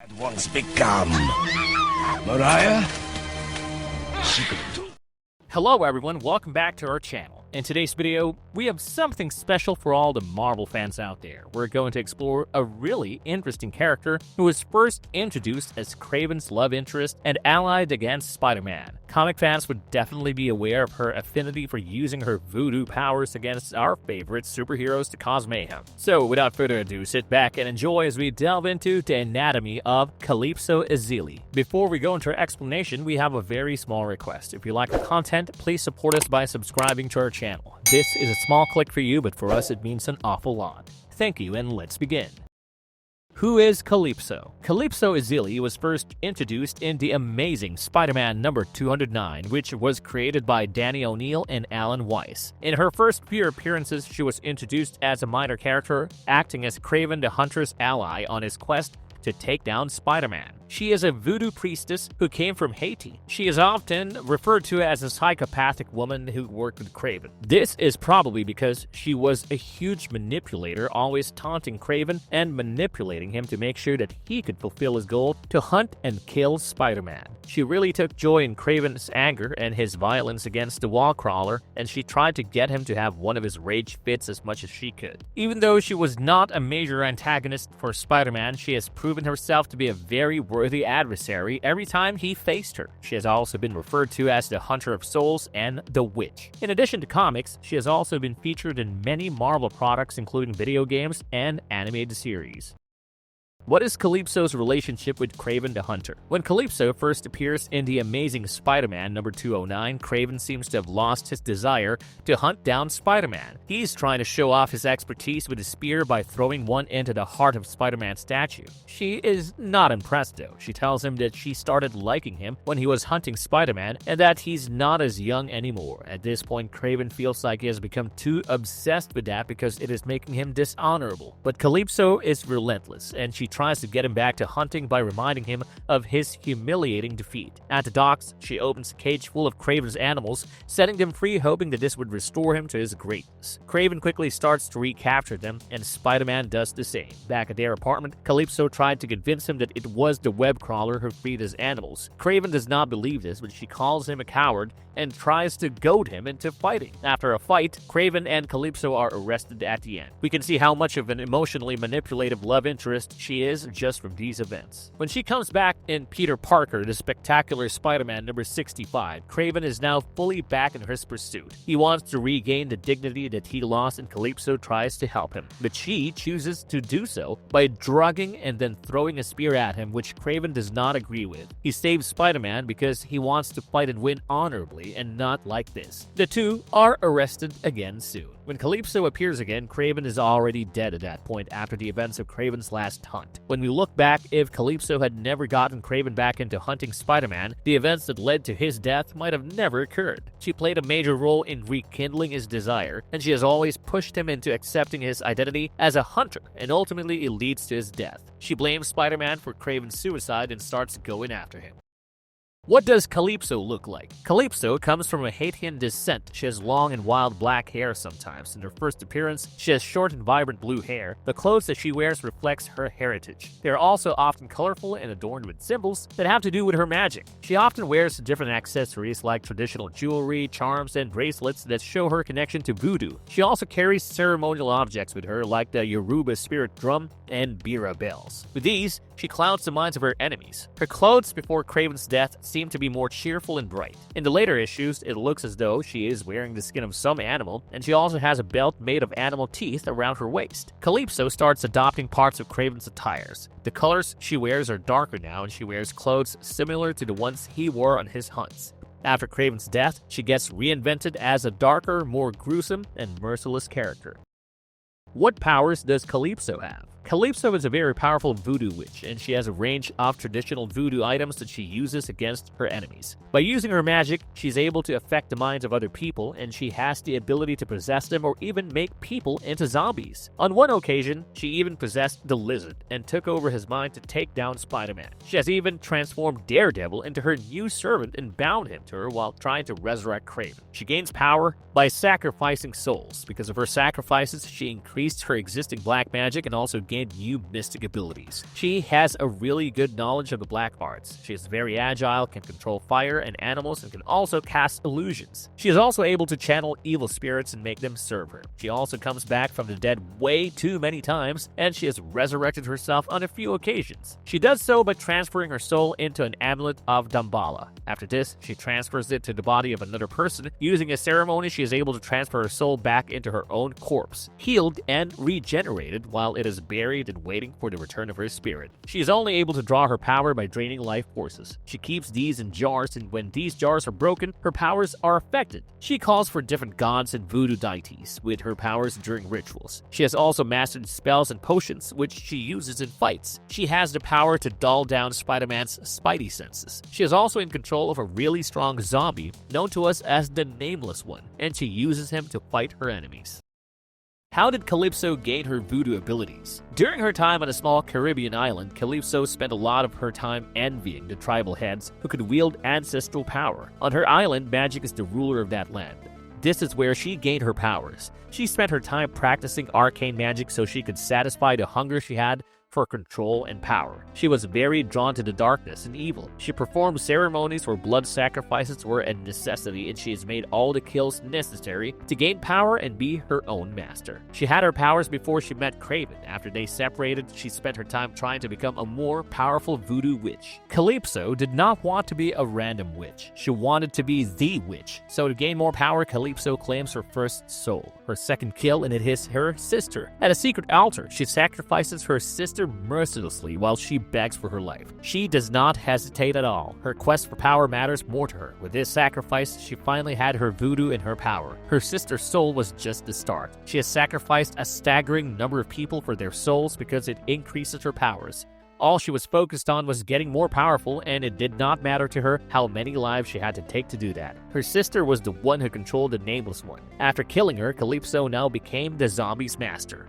Had once become. Mariah? Hello everyone, welcome back to our channel. In today's video, we have something special for all the Marvel fans out there. We're going to explore a really interesting character who was first introduced as Kraven's love interest and allied against Spider-Man. Comic fans would definitely be aware of her affinity for using her voodoo powers against our favorite superheroes to cause mayhem. So without further ado, sit back and enjoy as we delve into the anatomy of Calypso Ezili. Before we go into our explanation, we have a very small request. If you like the content, please support us by subscribing to our channel. This is a small click for you, but for us it means an awful lot. Thank you, and let's begin. Who is Calypso? Calypso Ezili was first introduced in the Amazing Spider-Man number 209, which was created by Danny O'Neill and Alan Weiss. In her first few appearances, she was introduced as a minor character, acting as Kraven the Hunter's ally on his quest to take down Spider-Man. She is a voodoo priestess who came from Haiti. She is often referred to as a psychopathic woman who worked with Kraven. This is probably because she was a huge manipulator, always taunting Kraven and manipulating him to make sure that he could fulfill his goal to hunt and kill Spider-Man. She really took joy in Kraven's anger and his violence against the wall crawler, and she tried to get him to have one of his rage fits as much as she could. Even though she was not a major antagonist for Spider-Man, she has proven herself to be a very worthy adversary every time he faced her. She has also been referred to as the Hunter of Souls and the Witch. In addition to comics, she has also been featured in many Marvel products, including video games and animated series. What is Calypso's relationship with Kraven the Hunter? When Calypso first appears in The Amazing Spider-Man number 209, Kraven seems to have lost his desire to hunt down Spider-Man. He's trying to show off his expertise with his spear by throwing one into the heart of Spider-Man's statue. She is not impressed though. She tells him that she started liking him when he was hunting Spider-Man and that he's not as young anymore. At this point, Kraven feels like he has become too obsessed with that because it is making him dishonorable. But Calypso is relentless, and she tries to get him back to hunting by reminding him of his humiliating defeat. At the docks, she opens a cage full of Kraven's animals, setting them free, hoping that this would restore him to his greatness. Kraven quickly starts to recapture them, and Spider-Man does the same. Back at their apartment, Calypso tried to convince him that it was the web crawler who freed his animals. Kraven does not believe this, but she calls him a coward and tries to goad him into fighting. After a fight, Kraven and Calypso are arrested at the end. We can see how much of an emotionally manipulative love interest she is just from these events. When she comes back in Peter Parker, the Spectacular Spider-Man number 65, Kraven is now fully back in his pursuit. He wants to regain the dignity that he lost, and Calypso tries to help him. But she chooses to do so by drugging and then throwing a spear at him, which Kraven does not agree with. He saves Spider-Man because he wants to fight and win honorably and not like this. The two are arrested again soon. When Calypso appears again, Kraven is already dead at that point after the events of Kraven's last hunt. When we look back, if Calypso had never gotten Kraven back into hunting Spider-Man, the events that led to his death might have never occurred. She played a major role in rekindling his desire, and she has always pushed him into accepting his identity as a hunter, and ultimately it leads to his death. She blames Spider-Man for Kraven's suicide and starts going after him. What does Calypso look like? Calypso comes from a Haitian descent. She has long and wild black hair sometimes. In her first appearance, she has short and vibrant blue hair. The clothes that she wears reflects her heritage. They are also often colorful and adorned with symbols that have to do with her magic. She often wears different accessories like traditional jewelry, charms, and bracelets that show her connection to voodoo. She also carries ceremonial objects with her like the Yoruba spirit drum and bira bells. With these, she clouds the minds of her enemies. Her clothes before Kraven's death seem to be more cheerful and bright. In the later issues, it looks as though she is wearing the skin of some animal, and she also has a belt made of animal teeth around her waist. Calypso starts adopting parts of Kraven's attires. The colors she wears are darker now, and she wears clothes similar to the ones he wore on his hunts. After Kraven's death, she gets reinvented as a darker, more gruesome, and merciless character. What powers does Calypso have? Calypso is a very powerful voodoo witch, and she has a range of traditional voodoo items that she uses against her enemies. By using her magic, she's able to affect the minds of other people, and she has the ability to possess them or even make people into zombies. On one occasion, she even possessed the Lizard and took over his mind to take down Spider-Man. She has even transformed Daredevil into her new servant and bound him to her while trying to resurrect Kraven. She gains power by sacrificing souls. Because of her sacrifices, she increased her existing black magic and also gained gain new mystic abilities. She has a really good knowledge of the black arts. She is very agile, can control fire and animals, and can also cast illusions. She is also able to channel evil spirits and make them serve her. She also comes back from the dead way too many times, and she has resurrected herself on a few occasions. She does so by transferring her soul into an amulet of Damballa. After this, she transfers it to the body of another person. Using a ceremony, she is able to transfer her soul back into her own corpse, healed and regenerated while it is buried and waiting for the return of her spirit. She is only able to draw her power by draining life forces. She keeps these in jars, and when these jars are broken, her powers are affected. She calls for different gods and voodoo deities with her powers during rituals. She has also mastered spells and potions, which she uses in fights. She has the power to dull down Spider-Man's spidey senses. She is also in control of a really strong zombie known to us as the Nameless One, and she uses him to fight her enemies. How did Calypso gain her voodoo abilities? During her time on a small Caribbean island, Calypso spent a lot of her time envying the tribal heads who could wield ancestral power. On her island, magic is the ruler of that land. This is where she gained her powers. She spent her time practicing arcane magic so she could satisfy the hunger she had for control and power. She was very drawn to the darkness and evil. She performed ceremonies where blood sacrifices were a necessity, and she has made all the kills necessary to gain power and be her own master. She had her powers before she met Kraven. After they separated, she spent her time trying to become a more powerful voodoo witch. Calypso did not want to be a random witch. She wanted to be the witch. So to gain more power, Calypso claims her first soul. Her second kill, and it is her sister. At a secret altar, she sacrifices her sister mercilessly while she begs for her life. She does not hesitate at all. Her quest for power matters more to her. With this sacrifice, she finally had her voodoo in her power. Her sister's soul was just the start. She has sacrificed a staggering number of people for their souls because it increases her powers. All she was focused on was getting more powerful, and it did not matter to her how many lives she had to take to do that. Her sister was the one who controlled the Nameless One. After killing her, Calypso now became the zombie's master.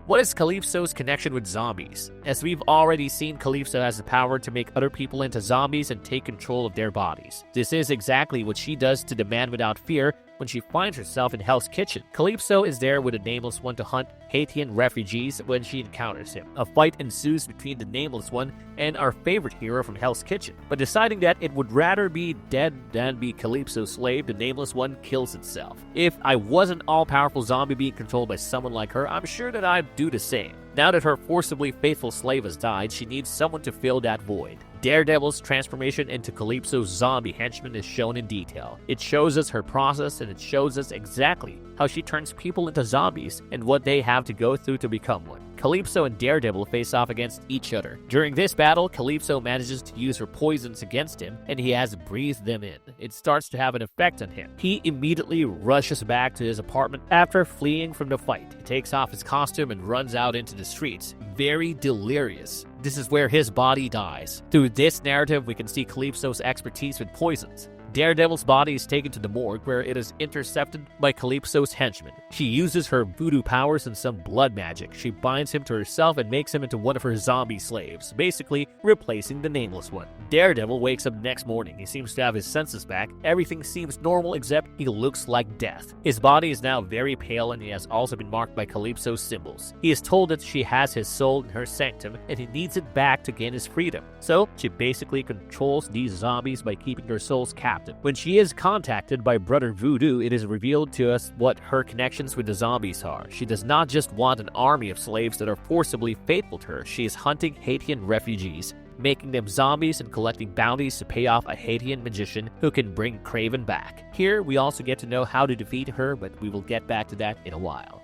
What is Calypso's connection with zombies? As we've already seen, Calypso has the power to make other people into zombies and take control of their bodies. This is exactly what she does to the Man Without Fear when she finds herself in Hell's Kitchen. Calypso is there with the Nameless One to hunt Haitian refugees when she encounters him. A fight ensues between the Nameless One and our favorite hero from Hell's Kitchen, but deciding that it would rather be dead than be Calypso's slave, the Nameless One kills itself. If I was an all-powerful zombie being controlled by someone like her, I'm sure that I'd do the same. Now that her forcibly faithful slave has died, she needs someone to fill that void. Daredevil's transformation into Calypso's zombie henchman is shown in detail. It shows us her process, and it shows us exactly how she turns people into zombies and what they have to go through to become one. Calypso and Daredevil face off against each other. During this battle, Calypso manages to use her poisons against him, and he has breathed them in. It starts to have an effect on him. He immediately rushes back to his apartment after fleeing from the fight. He takes off his costume and runs out into the streets, very delirious. This is where his body dies. Through this narrative, we can see Calypso's expertise with poisons. Daredevil's body is taken to the morgue, where it is intercepted by Calypso's henchmen. She uses her voodoo powers and some blood magic. She binds him to herself and makes him into one of her zombie slaves, basically replacing the Nameless One. Daredevil wakes up next morning. He seems to have his senses back. Everything seems normal except he looks like death. His body is now very pale, and he has also been marked by Calypso's symbols. He is told that she has his soul in her sanctum, and he needs it back to gain his freedom. So she basically controls these zombies by keeping their souls captive. When she is contacted by Brother Voodoo, it is revealed to us what her connections with the zombies are. She does not just want an army of slaves that are forcibly faithful to her. She is hunting Haitian refugees, making them zombies, and collecting bounties to pay off a Haitian magician who can bring Kraven back. Here, we also get to know how to defeat her, but we will get back to that in a while.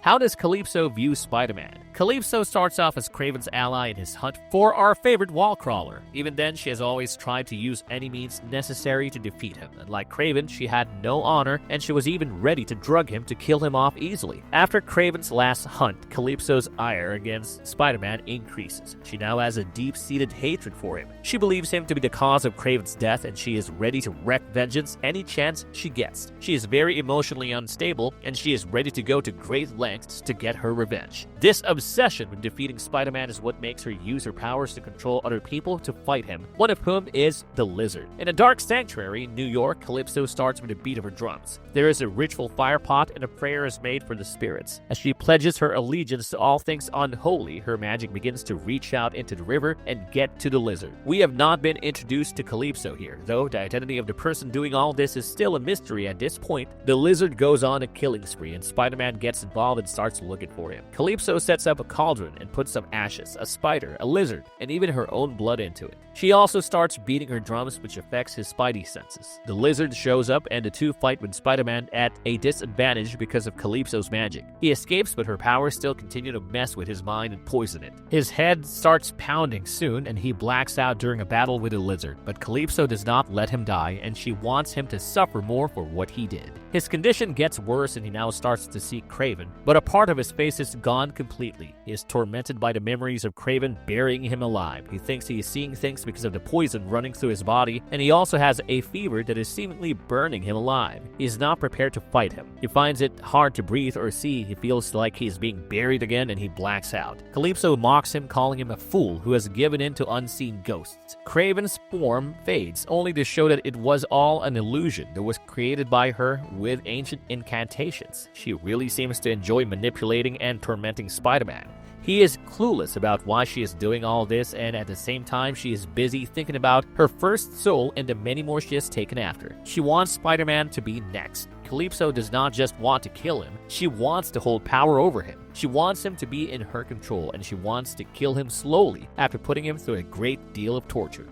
How does Calypso view Spider-Man? Calypso starts off as Kraven's ally in his hunt for our favorite wall crawler. Even then, she has always tried to use any means necessary to defeat him. Unlike Kraven, she had no honor, and she was even ready to drug him to kill him off easily. After Kraven's last hunt, Calypso's ire against Spider-Man increases. She now has a deep-seated hatred for him. She believes him to be the cause of Kraven's death, and she is ready to wreak vengeance any chance she gets. She is very emotionally unstable, and she is ready to go to great lengths lengths to get her revenge. This obsession with defeating Spider-Man is what makes her use her powers to control other people to fight him, one of whom is the Lizard. In a dark sanctuary in New York, Calypso starts with a beat of her drums. There is a ritual fire pot and a prayer is made for the spirits. As she pledges her allegiance to all things unholy, her magic begins to reach out into the river and get to the Lizard. We have not been introduced to Calypso here, though the identity of the person doing all this is still a mystery at this point. The Lizard goes on a killing spree and Spider-Man gets involved and starts looking for him. Calypso sets up a cauldron and puts some ashes, a spider, a lizard, and even her own blood into it. She also starts beating her drums, which affects his spidey senses. The Lizard shows up and the two fight with Spider-Man at a disadvantage because of Calypso's magic. He escapes, but her powers still continue to mess with his mind and poison it. His head starts pounding soon and he blacks out during a battle with the Lizard, but Calypso does not let him die and she wants him to suffer more for what he did. His condition gets worse and he now starts to see Kraven, but a part of his face is gone completely. He is tormented by the memories of Kraven burying him alive. He thinks he is seeing things because of the poison running through his body, and he also has a fever that is seemingly burning him alive. He is not prepared to fight him. He finds it hard to breathe or see. He feels like he is being buried again and he blacks out. Calypso mocks him, calling him a fool who has given in to unseen ghosts. Kraven's form fades, only to show that it was all an illusion that was created by her with ancient incantations. She really seems to enjoy manipulating and tormenting Spider-Man. He is clueless about why she is doing all this, and at the same time, she is busy thinking about her first soul and the many more she has taken after. She wants Spider-Man to be next. Calypso does not just want to kill him, she wants to hold power over him. She wants him to be in her control, and she wants to kill him slowly after putting him through a great deal of torture.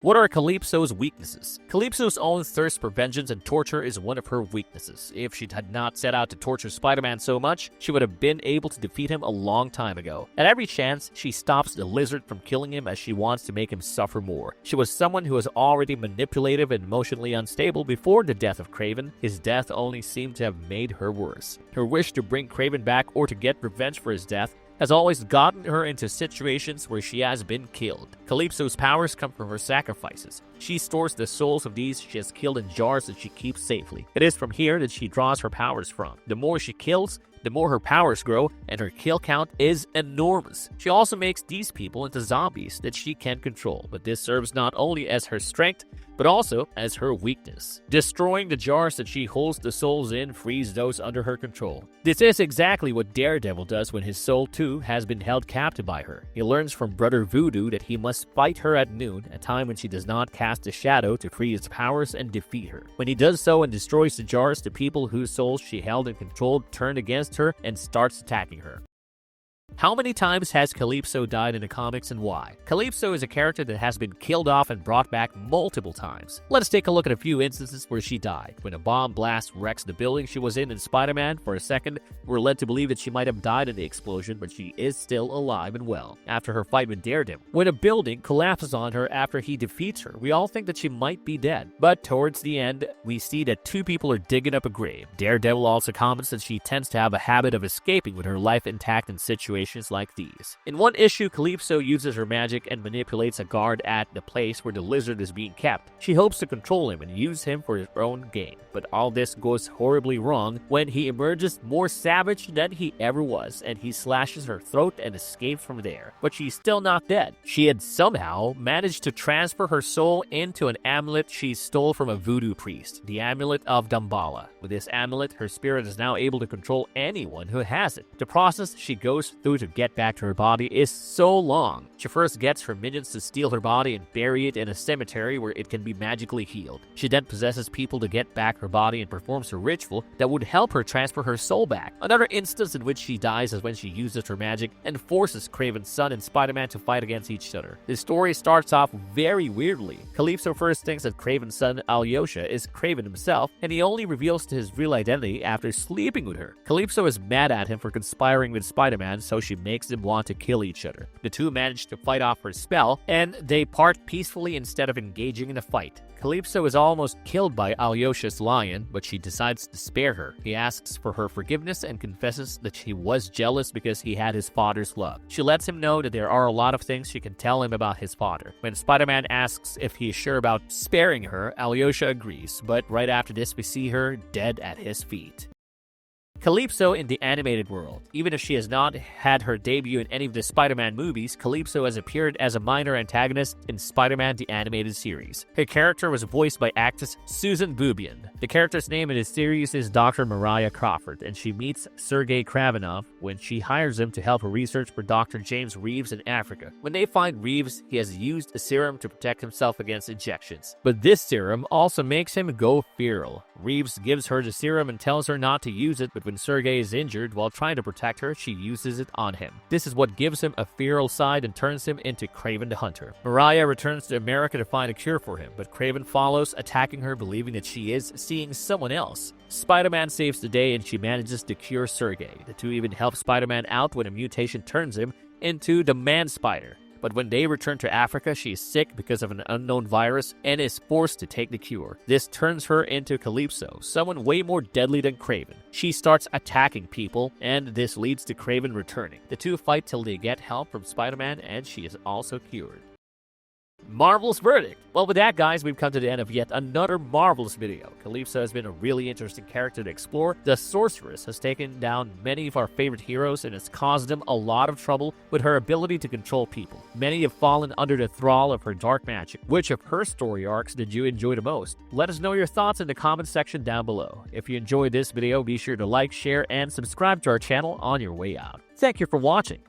What are Calypso's weaknesses? Calypso's own thirst for vengeance and torture is one of her weaknesses. If she had not set out to torture Spider-Man so much, she would have been able to defeat him a long time ago. At every chance, she stops the Lizard from killing him as she wants to make him suffer more. She was someone who was already manipulative and emotionally unstable before the death of Kraven. His death only seemed to have made her worse. Her wish to bring Kraven back or to get revenge for his death has always gotten her into situations where she has been killed. Calypso's powers come from her sacrifices. She stores the souls of these she has killed in jars that she keeps safely. It is from here that she draws her powers from. The more she kills, the more her powers grow, and her kill count is enormous. She also makes these people into zombies that she can control, but this serves not only as her strength, but also as her weakness. Destroying the jars that she holds the souls in frees those under her control. This is exactly what Daredevil does when his soul too has been held captive by her. He learns from Brother Voodoo that he must fight her at noon, a time when she does not cast a shadow, to free his powers and defeat her. When he does so and destroys the jars, the people whose souls she held and controlled turn against her and starts attacking her. How many times has Calypso died in the comics and why? Calypso is a character that has been killed off and brought back multiple times. Let's take a look at a few instances where she died. When a bomb blast wrecks the building she was in Spider-Man, for a second, we're led to believe that she might have died in the explosion, but she is still alive and well after her fight with Daredevil. When a building collapses on her after he defeats her, we all think that she might be dead. But towards the end, we see that two people are digging up a grave. Daredevil also comments that she tends to have a habit of escaping with her life intact in situations like these. In one issue, Calypso uses her magic and manipulates a guard at the place where the Lizard is being kept. She hopes to control him and use him for her own gain, but all this goes horribly wrong when he emerges more savage than he ever was, and he slashes her throat and escapes from there. But she's still not dead. She had somehow managed to transfer her soul into an amulet she stole from a voodoo priest, the Amulet of Damballa. With this amulet, her spirit is now able to control anyone who has it. The process she goes through to get back to her body is so long. She first gets her minions to steal her body and bury it in a cemetery where it can be magically healed. She then possesses people to get back her body and performs a ritual that would help her transfer her soul back. Another instance in which she dies is when she uses her magic and forces Kraven's son and Spider-Man to fight against each other. The story starts off very weirdly. Calypso first thinks that Kraven's son Alyosha is Kraven himself, and he only reveals to his real identity after sleeping with her. Calypso is mad at him for conspiring with Spider-Man, so she makes them want to kill each other. The two manage to fight off her spell, and they part peacefully instead of engaging in a fight. Calypso is almost killed by Alyosha's lion, but she decides to spare her. He asks for her forgiveness and confesses that she was jealous because he had his father's love. She lets him know that there are a lot of things she can tell him about his father. When Spider-Man asks if he is sure about sparing her, Alyosha agrees, but right after this we see her dead at his feet. Calypso in the animated world. Even if she has not had her debut in any of the Spider-Man movies, Calypso has appeared as a minor antagonist in Spider-Man the Animated Series. Her character was voiced by actress Susan Bubian. The character's name in the series is Dr. Mariah Crawford, and she meets Sergei Kravenov when she hires him to help her research for Dr. James Reeves in Africa. When they find Reeves, he has used a serum to protect himself against injections. But this serum also makes him go feral. Reeves gives her the serum and tells her not to use it, but when Sergei is injured while trying to protect her, she uses it on him. This is what gives him a feral side and turns him into Kraven the Hunter. Mariah returns to America to find a cure for him, but Kraven follows, attacking her, believing that she is seeing someone else. Spider-Man saves the day and she manages to cure Sergei. The two even help Spider-Man out when a mutation turns him into the Man-Spider. But when they return to Africa, she is sick because of an unknown virus and is forced to take the cure. This turns her into Calypso, someone way more deadly than Kraven. She starts attacking people, and this leads to Kraven returning. The two fight till they get help from Spider-Man, and she is also cured. Marvel's verdict. Well, with that, guys, we've come to the end of yet another Marvel's video. Calypso has been a really interesting character to explore. The sorceress has taken down many of our favorite heroes and has caused them a lot of trouble with her ability to control people. Many have fallen under the thrall of her dark magic. Which of her story arcs did you enjoy the most? Let us know your thoughts in the comments section down below. If you enjoyed this video, be sure to like, share, and subscribe to our channel on your way out. Thank you for watching.